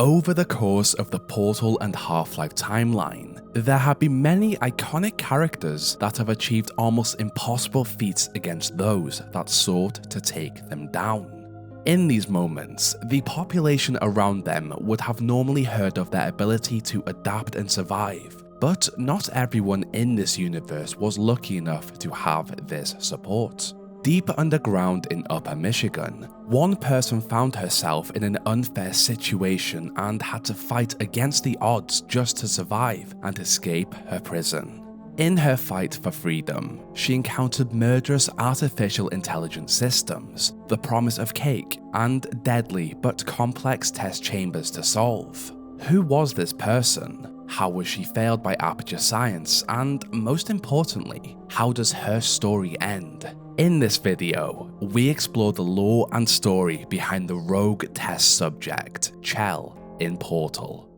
Over the course of the Portal and Half-Life timeline, there have been many iconic characters that have achieved almost impossible feats against those that sought to take them down. In these moments, the population around them would have normally heard of their ability to adapt and survive, but not everyone in this universe was lucky enough to have this support. Deep underground in Upper Michigan, one person found herself in an unfair situation and had to fight against the odds just to survive and escape her prison. In her fight for freedom, she encountered murderous artificial intelligence systems, the promise of cake, and deadly but complex test chambers to solve. Who was this person? How was she failed by Aperture Science? And most importantly, how does her story end? In this video, we explore the lore and story behind the rogue test subject, Chell, in Portal.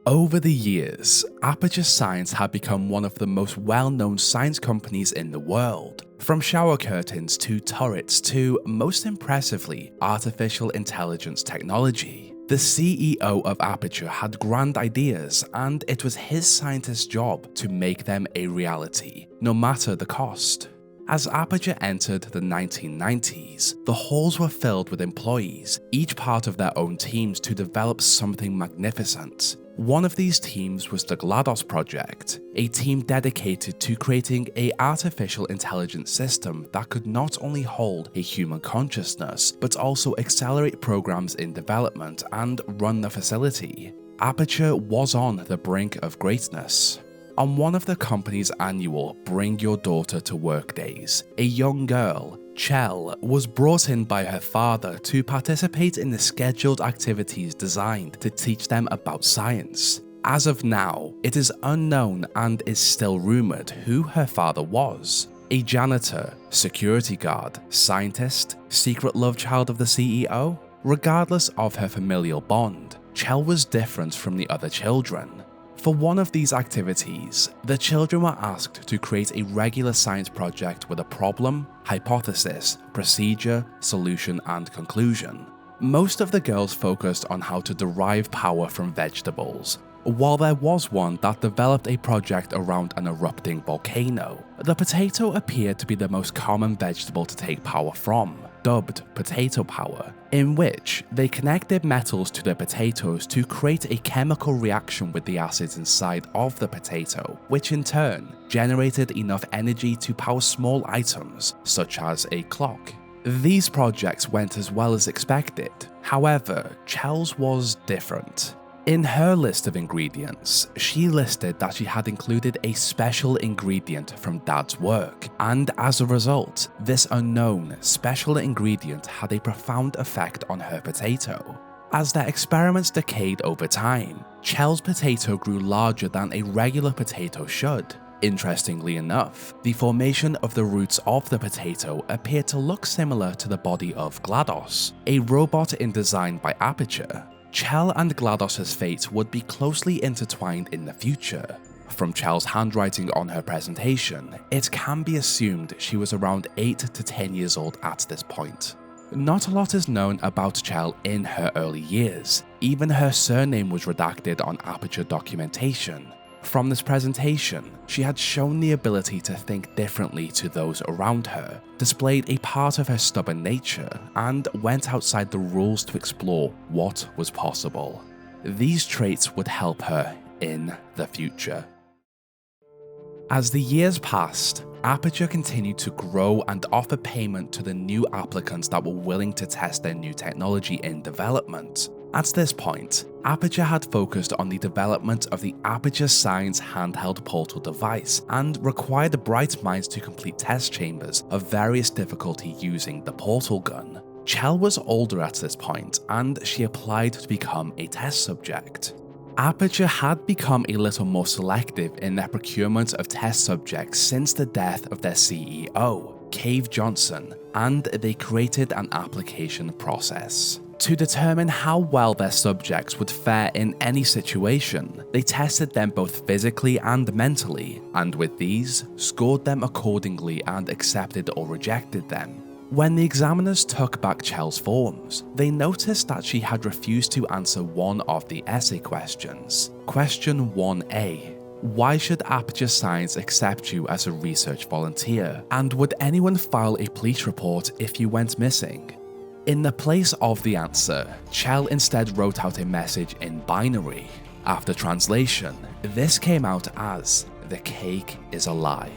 Over the years, Aperture Science had become one of the most well-known science companies in the world. From shower curtains to turrets to, most impressively, artificial intelligence technology. The CEO of Aperture had grand ideas, and it was his scientist's job to make them a reality, no matter the cost. As Aperture entered the 1990s, the halls were filled with employees, each part of their own teams to develop something magnificent. One of these teams was the GLaDOS project, a team dedicated to creating an artificial intelligence system that could not only hold a human consciousness, but also accelerate programs in development and run the facility. Aperture was on the brink of greatness. On one of the company's annual Bring Your Daughter to Work days, a young girl, Chell, was brought in by her father to participate in the scheduled activities designed to teach them about science. As of now, it is unknown and is still rumored who her father was. A janitor, security guard, scientist, secret love child of the CEO? Regardless of her familial bond, Chell was different from the other children. For one of these activities, the children were asked to create a regular science project with a problem, hypothesis, procedure, solution, and conclusion. Most of the girls focused on how to derive power from vegetables, while there was one that developed a project around an erupting volcano. The potato appeared to be the most common vegetable to take power from, dubbed potato power, in which they connected metals to the potatoes to create a chemical reaction with the acids inside of the potato, which in turn generated enough energy to power small items, such as a clock. These projects went as well as expected. However, Chell's was different. In her list of ingredients, she listed that she had included a special ingredient from Dad's work, and as a result, this unknown special ingredient had a profound effect on her potato. As their experiments decayed over time, Chell's potato grew larger than a regular potato should. Interestingly enough, the formation of the roots of the potato appeared to look similar to the body of GLaDOS, a robot in design by Aperture. Chell and GLaDOS's fate would be closely intertwined in the future. From Chell's handwriting on her presentation, it can be assumed she was around 8 to 10 years old at this point. Not a lot is known about Chell in her early years. Even her surname was redacted on Aperture documentation. From this presentation, she had shown the ability to think differently to those around her, displayed a part of her stubborn nature, and went outside the rules to explore what was possible. These traits would help her in the future. As the years passed, Aperture continued to grow and offer payment to the new applicants that were willing to test their new technology in development. At this point, Aperture had focused on the development of the Aperture Science handheld portal device and required bright minds to complete test chambers of various difficulty using the portal gun. Chell was older at this point, and she applied to become a test subject. Aperture had become a little more selective in their procurement of test subjects since the death of their CEO, Cave Johnson, and they created an application process. To determine how well their subjects would fare in any situation, they tested them both physically and mentally, and with these, scored them accordingly and accepted or rejected them. When the examiners took back Chell's forms, they noticed that she had refused to answer one of the essay questions. Question 1A. Why should Aperture Science accept you as a research volunteer? And would anyone file a police report if you went missing? In the place of the answer, Chell instead wrote out a message in binary. After translation, this came out as, "The cake is a lie."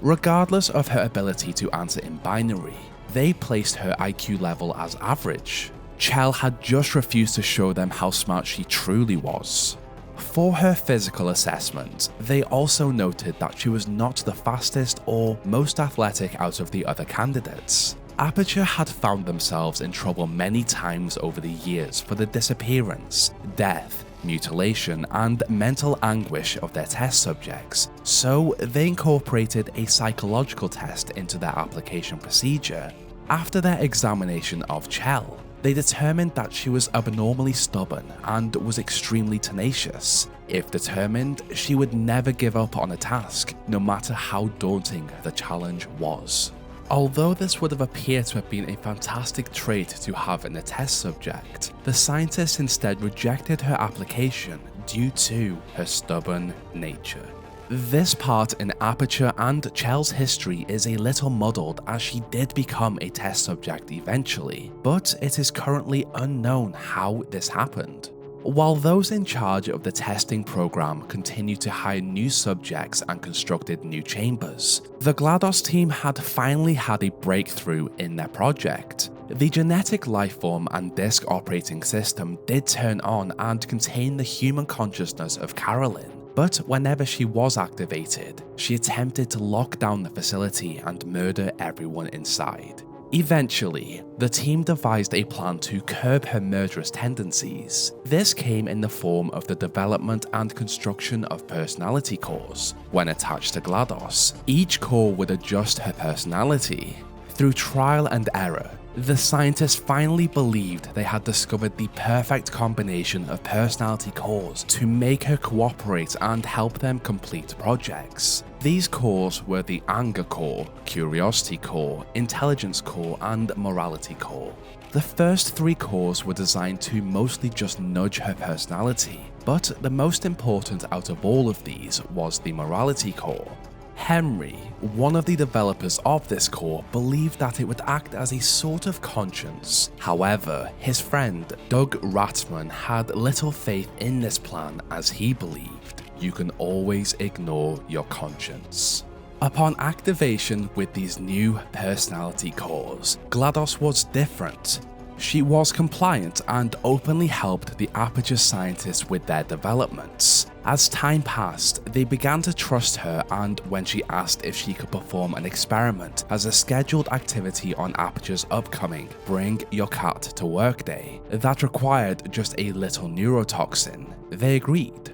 Regardless of her ability to answer in binary, they placed her IQ level as average. Chell had just refused to show them how smart she truly was. For her physical assessment, they also noted that she was not the fastest or most athletic out of the other candidates. Aperture had found themselves in trouble many times over the years for the disappearance, death, mutilation, and mental anguish of their test subjects, so they incorporated a psychological test into their application procedure. After their examination of Chell, they determined that she was abnormally stubborn and was extremely tenacious. If determined, she would never give up on a task, no matter how daunting the challenge was. Although this would have appeared to have been a fantastic trait to have in a test subject, the scientists instead rejected her application due to her stubborn nature. This part in Aperture and Chell's history is a little muddled as she did become a test subject eventually, but it is currently unknown how this happened. While those in charge of the testing program continued to hire new subjects and constructed new chambers, the GLaDOS team had finally had a breakthrough in their project. The genetic lifeform and disk operating system did turn on and contain the human consciousness of Carolyn, but whenever she was activated, she attempted to lock down the facility and murder everyone inside. Eventually, the team devised a plan to curb her murderous tendencies. This came in the form of the development and construction of personality cores. When attached to GLaDOS, each core would adjust her personality. Through trial and error, the scientists finally believed they had discovered the perfect combination of personality cores to make her cooperate and help them complete projects. These cores were the Anger Core, Curiosity Core, Intelligence Core, and Morality Core. The first three cores were designed to mostly just nudge her personality, but the most important out of all of these was the Morality Core. Henry, one of the developers of this core, believed that it would act as a sort of conscience. However, his friend Doug Ratman had little faith in this plan as he believed you can always ignore your conscience. Upon activation with these new personality cores, GLaDOS was different. She was compliant and openly helped the Aperture scientists with their developments. As time passed, they began to trust her, and when she asked if she could perform an experiment as a scheduled activity on Aperture's upcoming Bring Your Cat to Work Day that required just a little neurotoxin, they agreed.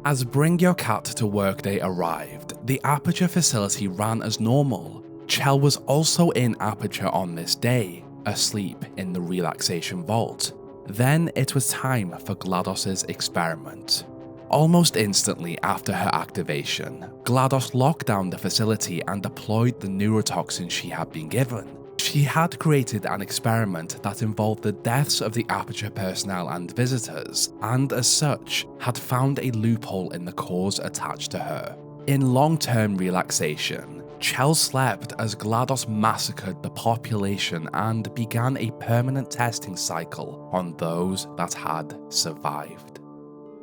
As Bring Your Cat to Work Day arrived, the Aperture facility ran as normal. Chell was also in Aperture on this day, asleep in the relaxation vault. Then it was time for GLaDOS's experiment. Almost instantly after her activation, GLaDOS locked down the facility and deployed the neurotoxin she had been given. She had created an experiment that involved the deaths of the Aperture personnel and visitors, and as such, had found a loophole in the cores attached to her. In long-term relaxation, Chell slept as GLaDOS massacred the population and began a permanent testing cycle on those that had survived.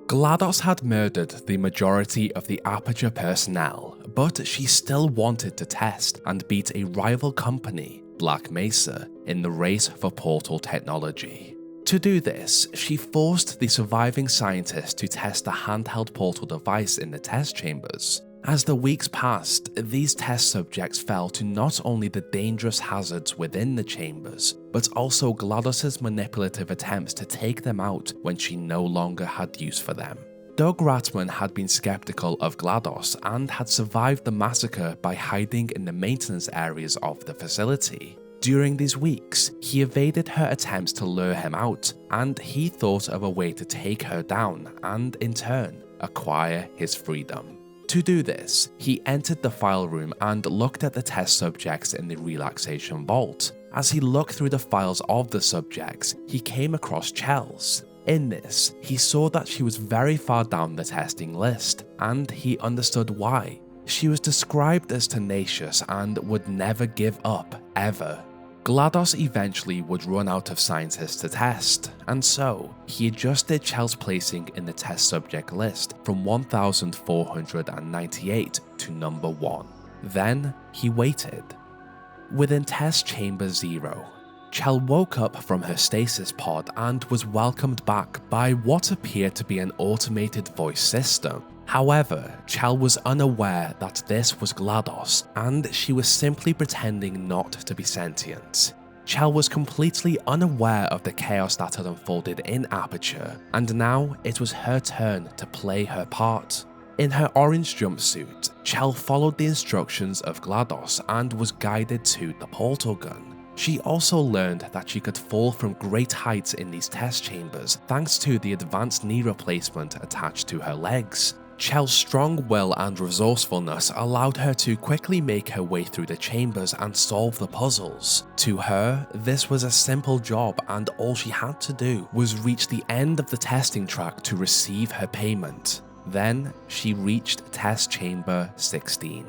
GLaDOS had murdered the majority of the Aperture personnel, but she still wanted to test and beat a rival company, Black Mesa, in the race for portal technology. To do this, she forced the surviving scientists to test a handheld portal device in the test chambers. As the weeks passed, these test subjects fell to not only the dangerous hazards within the chambers, but also GLaDOS's manipulative attempts to take them out when she no longer had use for them. Doug Ratman had been skeptical of GLaDOS and had survived the massacre by hiding in the maintenance areas of the facility. During these weeks, he evaded her attempts to lure him out, and he thought of a way to take her down and, in turn, acquire his freedom. To do this, he entered the file room and looked at the test subjects in the relaxation vault. As he looked through the files of the subjects, he came across Chell's. In this, he saw that she was very far down the testing list, and he understood why. She was described as tenacious and would never give up, ever. GLaDOS eventually would run out of scientists to test, and so he adjusted Chell's placing in the test subject list from 1,498 to number 1. Then he waited. Within test chamber 0, Chell woke up from her stasis pod and was welcomed back by what appeared to be an automated voice system. However, Chell was unaware that this was GLaDOS, and she was simply pretending not to be sentient. Chell was completely unaware of the chaos that had unfolded in Aperture, and now it was her turn to play her part. In her orange jumpsuit, Chell followed the instructions of GLaDOS and was guided to the portal gun. She also learned that she could fall from great heights in these test chambers thanks to the advanced knee replacement attached to her legs. Chell's strong will and resourcefulness allowed her to quickly make her way through the chambers and solve the puzzles. To her, this was a simple job, and all she had to do was reach the end of the testing track to receive her payment. Then she reached test chamber 16.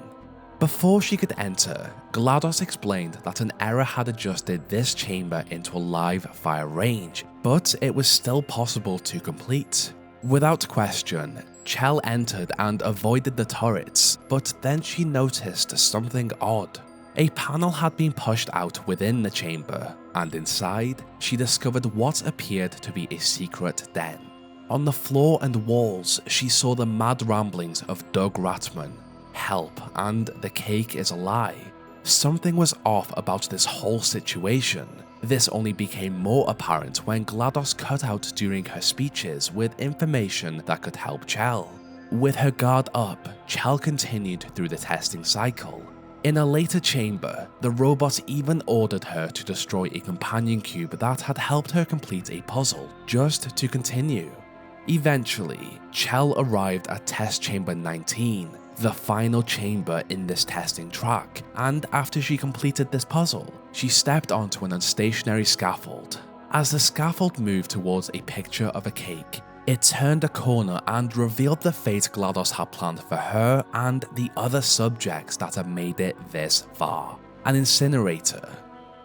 Before she could enter, GLaDOS explained that an error had adjusted this chamber into a live fire range, but it was still possible to complete. Without question, Chell entered and avoided the turrets, but then she noticed something odd. A panel had been pushed out within the chamber, and inside, she discovered what appeared to be a secret den. On the floor and walls, she saw the mad ramblings of Doug Ratman. Help, and the cake is a lie. Something was off about this whole situation. This only became more apparent when GLaDOS cut out during her speeches with information that could help Chell. With her guard up, Chell continued through the testing cycle. In a later chamber, the robot even ordered her to destroy a companion cube that had helped her complete a puzzle, just to continue. Eventually, Chell arrived at test chamber 19, the final chamber in this testing track, and after she completed this puzzle, she stepped onto an unstationary scaffold. As the scaffold moved towards a picture of a cake, it turned a corner and revealed the fate GLaDOS had planned for her and the other subjects that had made it this far: an incinerator.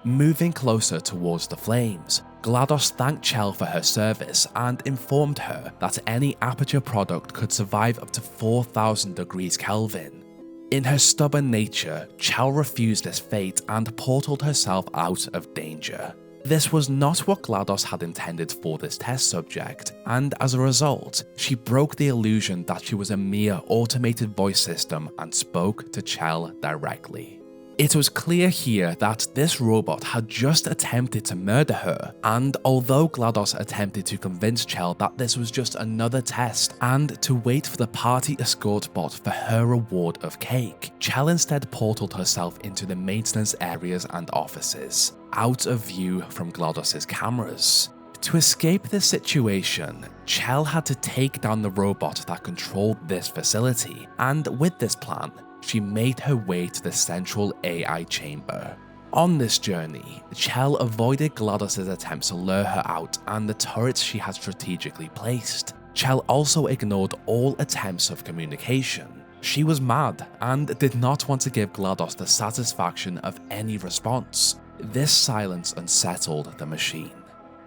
Moving closer towards the flames, GLaDOS thanked Chell for her service and informed her that any Aperture product could survive up to 4,000 degrees Kelvin. In her stubborn nature, Chell refused this fate and portaled herself out of danger. This was not what GLaDOS had intended for this test subject, and as a result, she broke the illusion that she was a mere automated voice system and spoke to Chell directly. It was clear here that this robot had just attempted to murder her, and although GLaDOS attempted to convince Chell that this was just another test and to wait for the party escort bot for her reward of cake, Chell instead portaled herself into the maintenance areas and offices, out of view from GLaDOS's cameras. To escape this situation, Chell had to take down the robot that controlled this facility, and with this plan, she made her way to the central AI chamber. On this journey, Chell avoided GLaDOS's attempts to lure her out and the turrets she had strategically placed. Chell also ignored all attempts of communication. She was mad and did not want to give GLaDOS the satisfaction of any response. This silence unsettled the machine.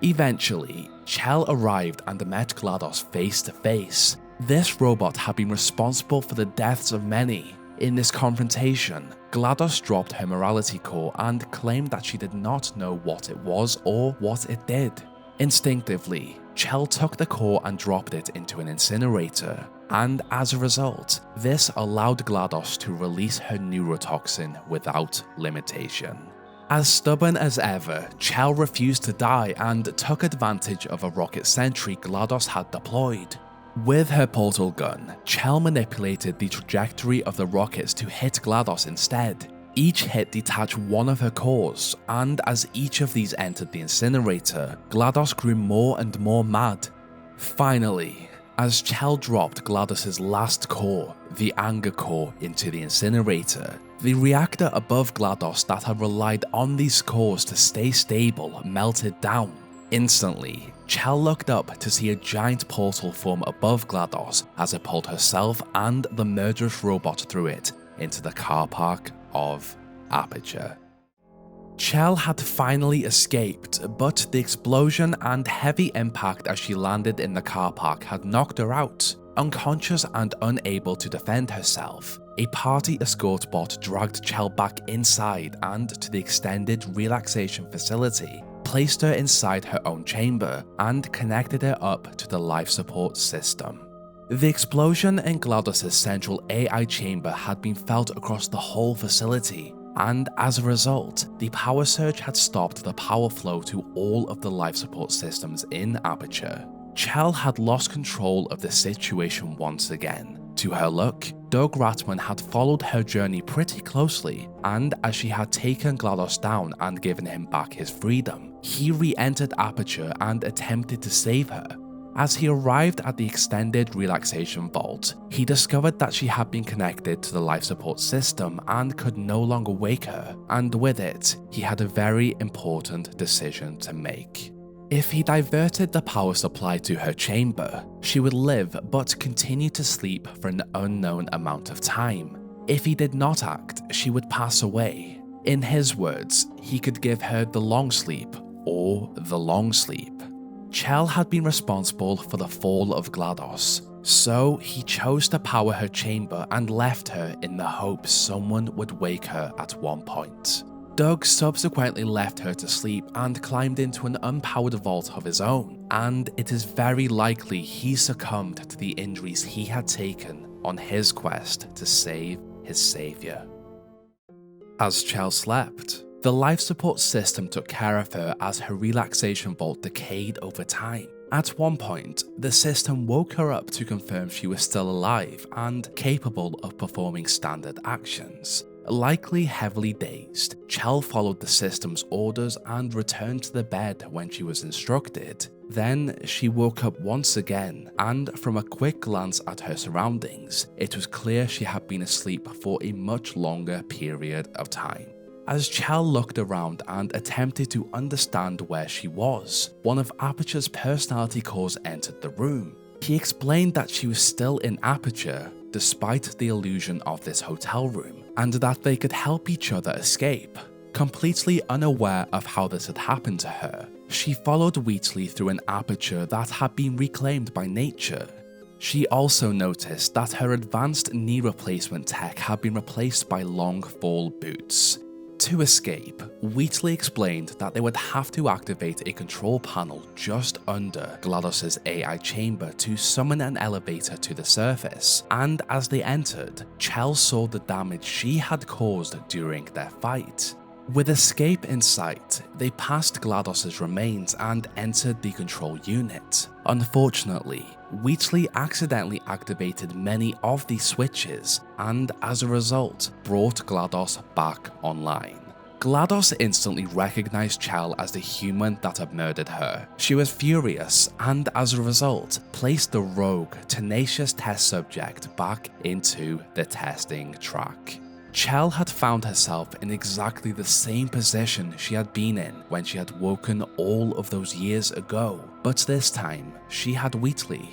Eventually, Chell arrived and met GLaDOS face to face. This robot had been responsible for the deaths of many. In this confrontation, GLaDOS dropped her morality core and claimed that she did not know what it was or what it did. Instinctively, Chell took the core and dropped it into an incinerator, and as a result, this allowed GLaDOS to release her neurotoxin without limitation. As stubborn as ever, Chell refused to die and took advantage of a rocket sentry GLaDOS had deployed. With her portal gun, Chell manipulated the trajectory of the rockets to hit GLaDOS instead. Each hit detached one of her cores, and as each of these entered the incinerator, GLaDOS grew more and more mad. Finally, As Chell dropped GLaDOS's last core, the anger core, into the incinerator, the reactor above GLaDOS that had relied on these cores to stay stable melted down. Instantly, Chell looked up to see a giant portal form above GLaDOS as it pulled herself and the murderous robot through it into the car park of Aperture. Chell had finally escaped, but the explosion and heavy impact as she landed in the car park had knocked her out. Unconscious and unable to defend herself, a party escort bot dragged Chell back inside and to the extended relaxation facility, placed her inside her own chamber, and connected her up to the life support system. The explosion in GLaDOS's central AI chamber had been felt across the whole facility, and as a result, the power surge had stopped the power flow to all of the life support systems in Aperture. Chell had lost control of the situation once again. To her luck, Doug Ratman had followed her journey pretty closely, and as she had taken GLaDOS down and given him back his freedom, he re-entered Aperture and attempted to save her. As he arrived at the extended relaxation vault, he discovered that she had been connected to the life support system and could no longer wake her, and with it, he had a very important decision to make. If he diverted the power supply to her chamber, she would live but continue to sleep for an unknown amount of time. If he did not act, she would pass away. In his words, he could give her the long sleep or the long sleep. Chell had been responsible for the fall of GLaDOS, so he chose to power her chamber and left her in the hope someone would wake her at one point. Doug subsequently left her to sleep and climbed into an unpowered vault of his own, and it is very likely he succumbed to the injuries he had taken on his quest to save his savior. As Chell slept, the life support system took care of her as her relaxation vault decayed over time. At one point, the system woke her up to confirm she was still alive and capable of performing standard actions. Likely heavily dazed, Chell followed the system's orders and returned to the bed when she was instructed. Then she woke up once again, and from a quick glance at her surroundings, it was clear she had been asleep for a much longer period of time. As Chell looked around and attempted to understand where she was, one of Aperture's personality cores entered the room. He explained that she was still in Aperture, despite the illusion of this hotel room, and that they could help each other escape. Completely unaware of how this had happened to her, she followed Wheatley through an aperture that had been reclaimed by nature. She also noticed that her advanced knee replacement tech had been replaced by long fall boots. To escape, Wheatley explained that they would have to activate a control panel just under GLaDOS's AI chamber to summon an elevator to the surface, and as they entered, Chell saw the damage she had caused during their fight. With escape in sight, they passed GLaDOS's remains and entered the control unit. Unfortunately, Wheatley accidentally activated many of these switches and as a result brought GLaDOS back online. GLaDOS instantly recognized Chell as the human that had murdered her. She was furious and as a result placed the rogue, tenacious test subject back into the testing track. Chell had found herself in exactly the same position she had been in when she had woken all of those years ago, but this time she had Wheatley.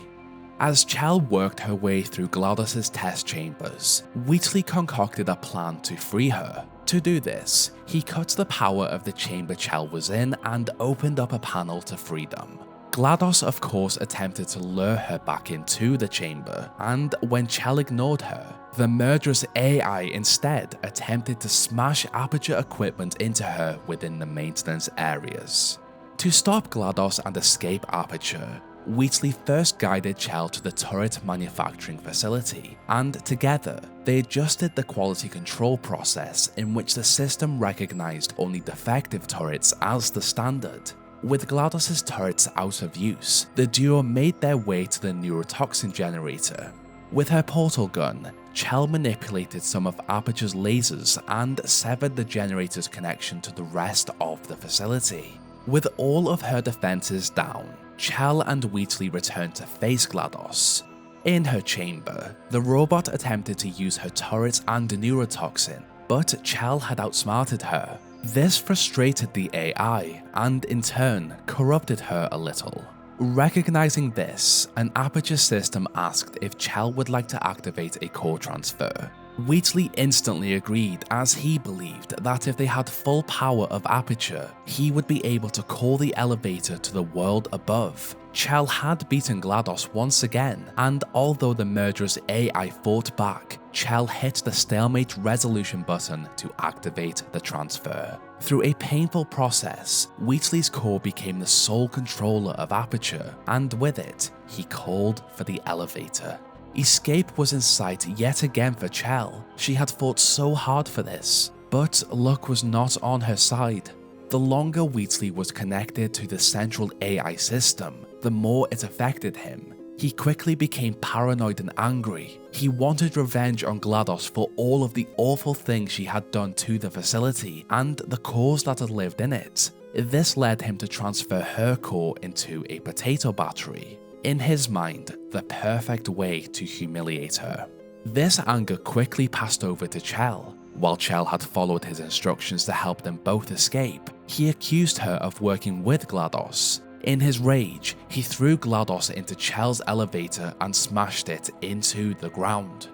As Chell worked her way through GLaDOS's test chambers, Wheatley concocted a plan to free her. To do this, he cut the power of the chamber Chell was in and opened up a panel to freedom. GLaDOS of course attempted to lure her back into the chamber, and when Chell ignored her, the murderous AI instead attempted to smash Aperture equipment into her within the maintenance areas. To stop GLaDOS and escape Aperture, Wheatley first guided Chell to the turret manufacturing facility, and together, they adjusted the quality control process in which the system recognized only defective turrets as the standard. With GLaDOS's turrets out of use, the duo made their way to the neurotoxin generator. With her portal gun, Chell manipulated some of Aperture's lasers and severed the generator's connection to the rest of the facility. With all of her defenses down, Chell and Wheatley returned to face GLaDOS. In her chamber, the robot attempted to use her turrets and neurotoxin, but Chell had outsmarted her. This frustrated the AI and, in turn, corrupted her a little. Recognizing this, an Aperture system asked if Chell would like to activate a core transfer. Wheatley instantly agreed, as he believed that if they had full power of Aperture, he would be able to call the elevator to the world above. Chell had beaten GLaDOS once again, and although the murderous AI fought back, Chell hit the stalemate resolution button to activate the transfer. Through a painful process, Wheatley's core became the sole controller of Aperture, and with it, he called for the elevator. Escape was in sight yet again for Chell. She had fought so hard for this, but luck was not on her side. The longer Wheatley was connected to the central AI system, the more it affected him. He quickly became paranoid and angry. He wanted revenge on GLaDOS for all of the awful things she had done to the facility and the cores that had lived in it. This led him to transfer her core into a potato battery. In his mind, the perfect way to humiliate her. This anger quickly passed over to Chell. While Chell had followed his instructions to help them both escape, he accused her of working with GLaDOS. In his rage, he threw GLaDOS into Chell's elevator and smashed it into the ground.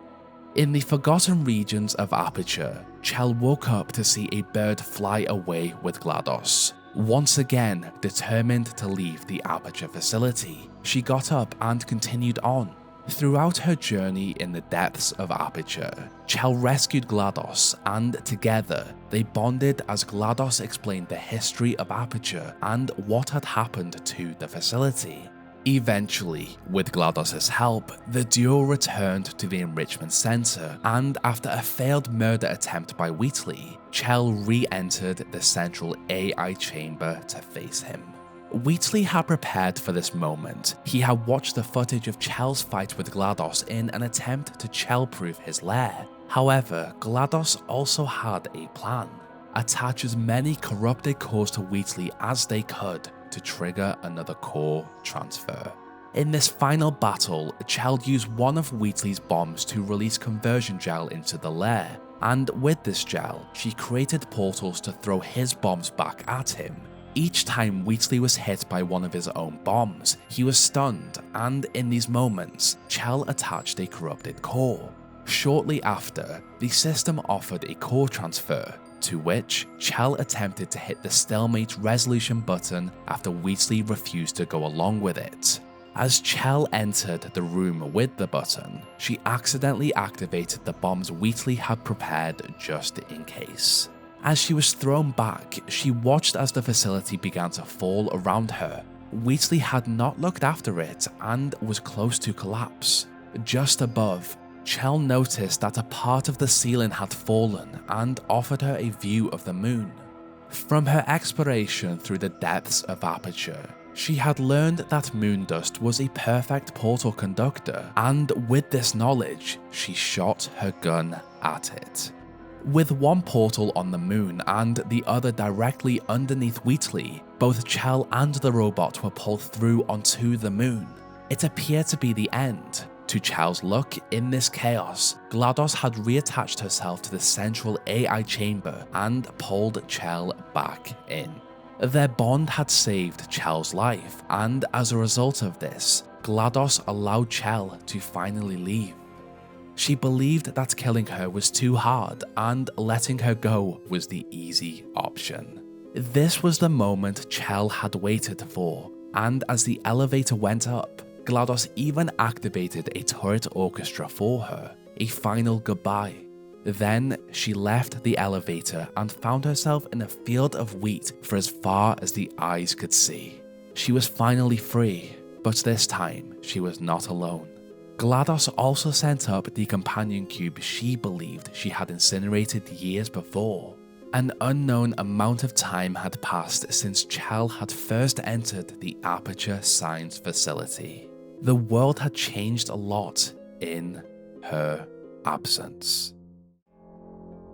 In the forgotten regions of Aperture, Chell woke up to see a bird fly away with GLaDOS. Once again determined to leave the Aperture facility, she got up and continued on. Throughout her journey in the depths of Aperture, Chell rescued GLaDOS, and together they bonded as GLaDOS explained the history of Aperture and what had happened to the facility. Eventually, with GLaDOS's help, the duo returned to the enrichment center, and after a failed murder attempt by Wheatley, Chell re-entered the central AI chamber to face him. Wheatley had prepared for this moment. He had watched the footage of Chell's fight with GLaDOS in an attempt to Chell-proof his lair. However, GLaDOS also had a plan. Attach as many corrupted cores to Wheatley as they could to trigger another core transfer. In this final battle, Chell used one of Wheatley's bombs to release conversion gel into the lair, and with this gel, she created portals to throw his bombs back at him. Each time Wheatley was hit by one of his own bombs, he was stunned, and in these moments, Chell attached a corrupted core. Shortly after, the system offered a core transfer, to which Chell attempted to hit the stalemate resolution button after Wheatley refused to go along with it. As Chell entered the room with the button, she accidentally activated the bombs Wheatley had prepared just in case. As she was thrown back, she watched as the facility began to fall around her. Wheatley had not looked after it and was close to collapse. Just above, Chell noticed that a part of the ceiling had fallen and offered her a view of the moon. From her exploration through the depths of Aperture, she had learned that moon dust was a perfect portal conductor, and with this knowledge, she shot her gun at it. With one portal on the moon and the other directly underneath Wheatley, both Chell and the robot were pulled through onto the moon. It appeared to be the end. To Chell's luck, in this chaos, GLaDOS had reattached herself to the central AI chamber and pulled Chell back in. Their bond had saved Chell's life, and as a result of this, GLaDOS allowed Chell to finally leave. She believed that killing her was too hard and letting her go was the easy option. This was the moment Chell had waited for, and as the elevator went up, GLaDOS even activated a turret orchestra for her, a final goodbye. Then she left the elevator and found herself in a field of wheat for as far as the eyes could see. She was finally free, but this time she was not alone. GLaDOS also sent up the companion cube she believed she had incinerated years before. An unknown amount of time had passed since Chell had first entered the Aperture Science facility. The world had changed a lot in her absence.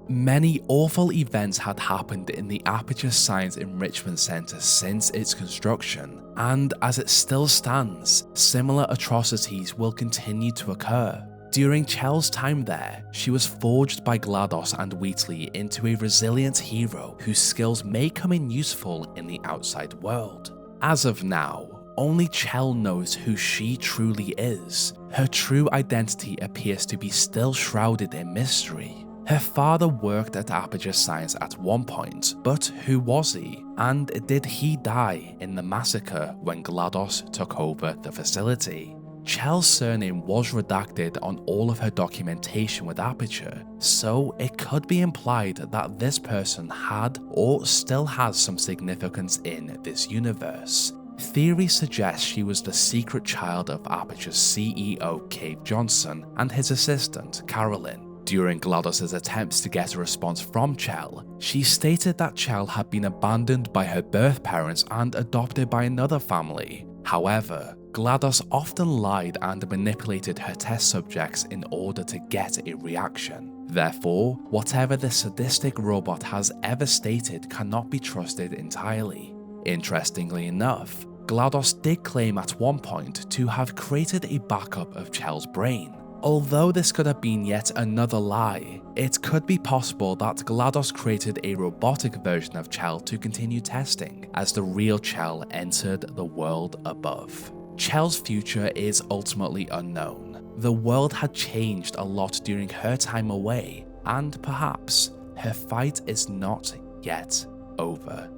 Many awful events had happened in the Aperture Science Enrichment Center since its construction, and as it still stands, similar atrocities will continue to occur. During Chell's time there, she was forged by GLaDOS and Wheatley into a resilient hero whose skills may come in useful in the outside world. As of now, only Chell knows who she truly is. Her true identity appears to be still shrouded in mystery. Her father worked at Aperture Science at one point, but who was he? And did he die in the massacre when GLaDOS took over the facility? Chell's surname was redacted on all of her documentation with Aperture, so it could be implied that this person had or still has some significance in this universe. Theory suggests she was the secret child of Aperture's CEO Cave Johnson and his assistant Carolyn. During GLaDOS's attempts to get a response from Chell, she stated that Chell had been abandoned by her birth parents and adopted by another family. However, GLaDOS often lied and manipulated her test subjects in order to get a reaction. Therefore, whatever this sadistic robot has ever stated cannot be trusted entirely. Interestingly enough, GLaDOS did claim at one point to have created a backup of Chell's brain. Although this could have been yet another lie, it could be possible that GLaDOS created a robotic version of Chell to continue testing as the real Chell entered the world above. Chell's future is ultimately unknown. The world had changed a lot during her time away, and perhaps her fight is not yet over.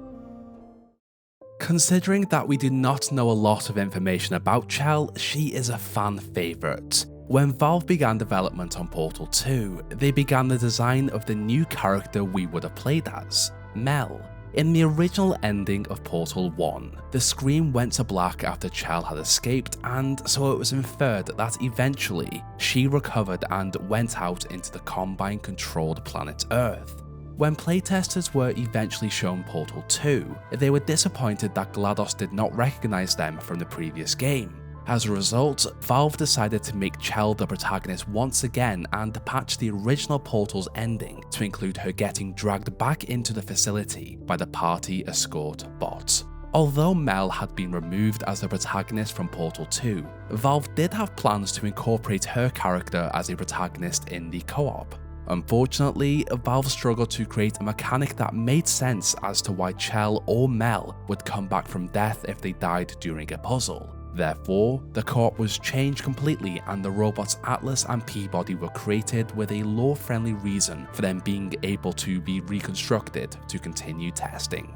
Considering that we do not know a lot of information about Chell, she is a fan favourite. When Valve began development on Portal 2, they began the design of the new character we would have played as, Mel. In the original ending of Portal 1, the screen went to black after Chell had escaped, and so it was inferred that eventually she recovered and went out into the Combine-controlled planet Earth. When playtesters were eventually shown Portal 2, they were disappointed that GLaDOS did not recognize them from the previous game. As a result, Valve decided to make Chell the protagonist once again and patch the original Portal's ending to include her getting dragged back into the facility by the party escort bot. Although Mel had been removed as the protagonist from Portal 2, Valve did have plans to incorporate her character as a protagonist in the co-op. Unfortunately, Valve struggled to create a mechanic that made sense as to why Chell or Mel would come back from death if they died during a puzzle. Therefore, the co-op was changed completely and the robots Atlas and Peabody were created with a lore-friendly reason for them being able to be reconstructed to continue testing.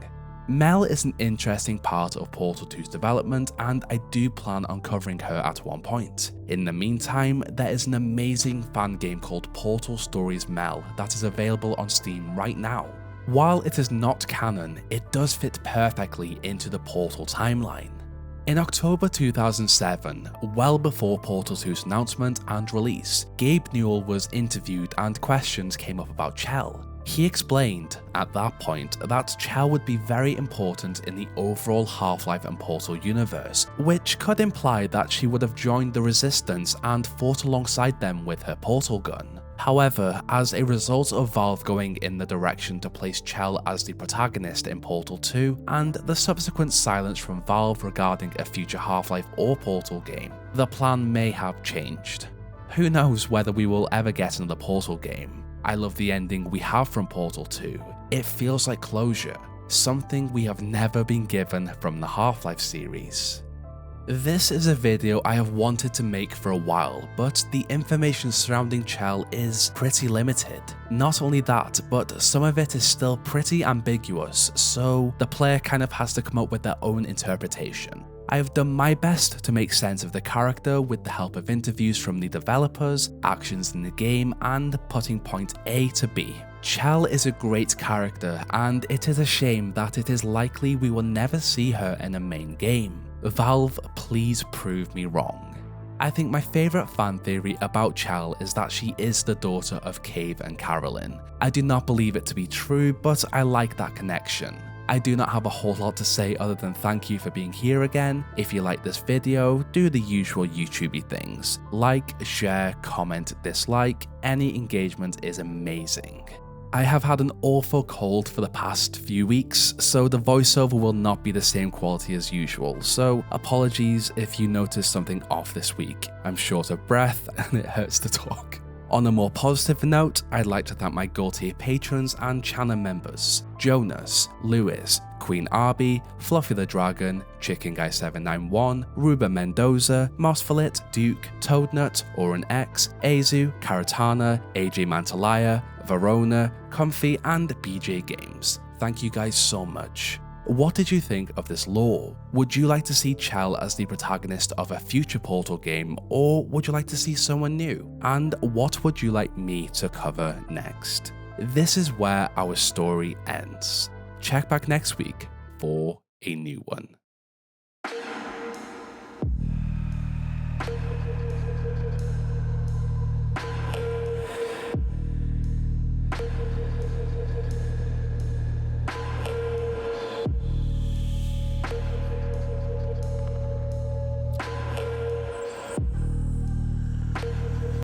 Mel is an interesting part of Portal 2's development, and I do plan on covering her at one point. In the meantime, there is an amazing fan game called Portal Stories Mel that is available on Steam right now. While it is not canon, it does fit perfectly into the Portal timeline. In October 2007, well before Portal 2's announcement and release, Gabe Newell was interviewed and questions came up about Chell. He explained at that point that Chell would be very important in the overall Half-Life and Portal universe, which could imply that she would have joined the Resistance and fought alongside them with her portal gun. However, as a result of Valve going in the direction to place Chell as the protagonist in Portal 2 and the subsequent silence from Valve regarding a future Half-Life or Portal game, the plan may have changed. Who knows whether we will ever get another Portal game. I love the ending we have from Portal 2. It feels like closure, something we have never been given from the Half-Life series. This is a video I have wanted to make for a while, but the information surrounding Chell is pretty limited. Not only that, but some of it is still pretty ambiguous, so the player kind of has to come up with their own interpretation. I have done my best to make sense of the character with the help of interviews from the developers, actions in the game, and putting point A to B. Chell is a great character, and it is a shame that it is likely we will never see her in a main game. Valve, please prove me wrong. I think my favourite fan theory about Chell is that she is the daughter of Cave and Carolyn. I do not believe it to be true, but I like that connection. I do not have a whole lot to say other than thank you for being here again. If you like this video, do the usual YouTubey things. Like, share, comment, dislike, any engagement is amazing. I have had an awful cold for the past few weeks, so the voiceover will not be the same quality as usual, so apologies if you notice something off this week. I'm short of breath and it hurts to talk. On a more positive note, I'd like to thank my Gold tier patrons and channel members: Jonas, Lewis, Queen Arby, Fluffy the Dragon, Chicken Guy 791, Ruben Mendoza, Mossfillet, Duke, Toadnut, Oren X, Azu, Karatana, AJ Mantalaya, Verona, Comfy, and BJ Games. Thank you guys so much. What did you think of this lore? Would you like to see Chell as the protagonist of a future Portal game, or would you like to see someone new? And what would you like me to cover next? This is where our story ends. Check back next week for a new one.